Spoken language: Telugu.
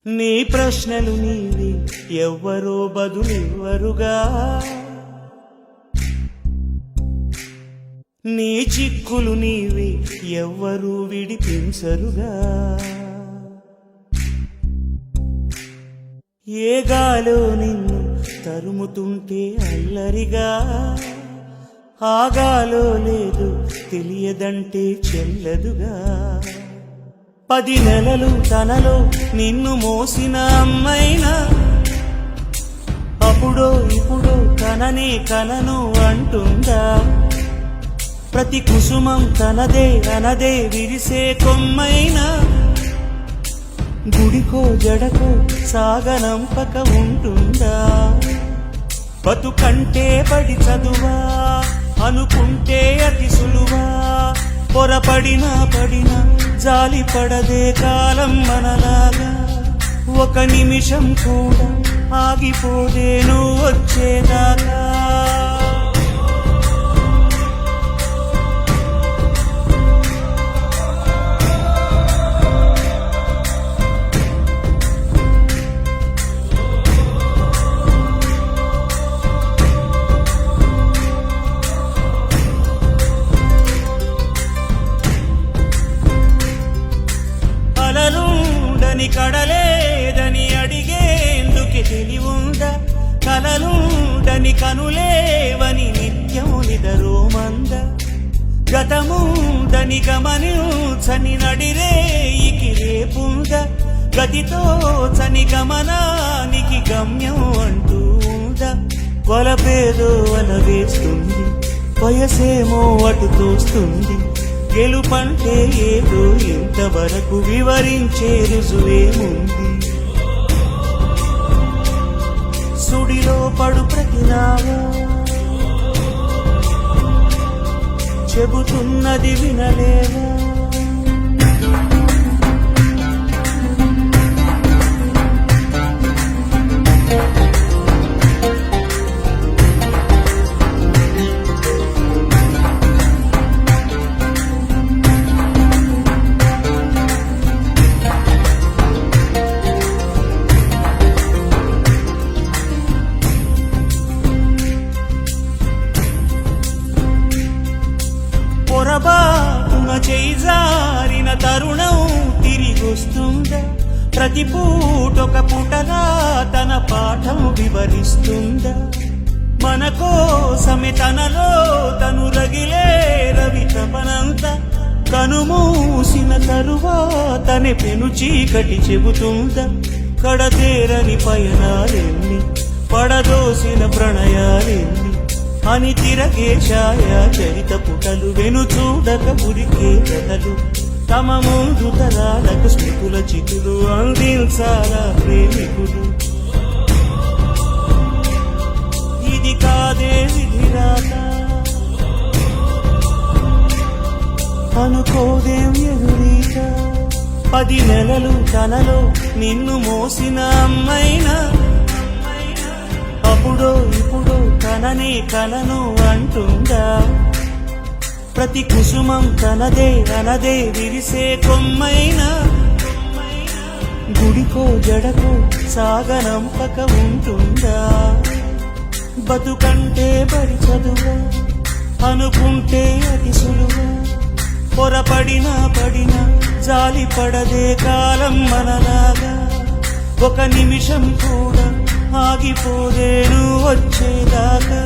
నీ ప్రశ్నలు నీవి ఎవ్వరో బదులివ్వరుగా, నీ చిక్కులు నీవి ఎవ్వరూ విడిపించరుగా. ఏ గాలో నిన్ను తరుముతుంటే అల్లరిగా, ఆగాలో లేదు తెలియదంటే చెల్లదుగా. 10 నెలలు తనలో నిన్ను మోసిన అమ్మైనా, అప్పుడో ఇప్పుడో తననే కలను అంటుందా. ప్రతి కుసుమం తనదే అనదే విరిసే కొమ్మైనా, గుడికో జడకో సాగనంపక ఉంటుందా. బతుకంటే పడి చదువా అనుకుంటే అతి సులువా, పొరపడినా పడినా జాలి పడదే కాలం మనలాగా. ఒక నిమిషం కూడా ఆగిపోదే నువ్వు వచ్చేదాకా. కలలుండని కడలేదని అడిగేందుకు తెలివుందా, కలలుండని కనులేవని నిత్యం నిదరోమంద. గతముందని గమనించని నడిరేయికి రేపుందా, గతితో చని గమనానికి గమ్యం అంటూ ఉందా. వలపేదో వల వేస్తుంది, వయసేమో అటు తోస్తుంది. గెలుపంటే ఏదో ఇంతవరకు వివరించే రుజువేముంది. సుడిలో పడు ప్రతినావా చెబుతున్నది వినలేవా. పొరబాటున చేజారిన తరుణం తిరిగొస్తుందా, ప్రతి పూటొక పుటగా తన పాఠం వివరిస్తుందా. మన కోసమే తనలో తను రగిలే రవి తపనంత, కనుమూసిన తరువాతనే పెను చీకటి చెబుతుందా. కడతేరని పయనాలెన్ని, పడదోసిన ప్రణయాలెన్ని అని తిరగే ఛాయా చరిత పుటలు. వెను చూడక ఉరికే కథలు, తమ ముందు తరాలకు స్మృతుల చితులు అందించాలా ప్రేమికులు. ఇది కాదే విధిరాత అనుకోదేం ఎదురీత. 10 నెలలు తనలో నిన్ను మోసిన అమ్మైనా, అప్పుడో ఇప్పుడో తననే కలను అంటుందా. ప్రతి కుసుమం తనదే అనదే విరిసే కొమ్మైనా, గుడికో జడకో సాగనంపక ఉంటుందా. బతుకంటే బడి చదువా అనుకుంటే అతి సులువా, పొరపడినా పడినా జాలి పడదే కాలం మనలాగా. ఒక నిమిషం కూడా ఆగిపోదే నువ్వు వచ్చేదాకా.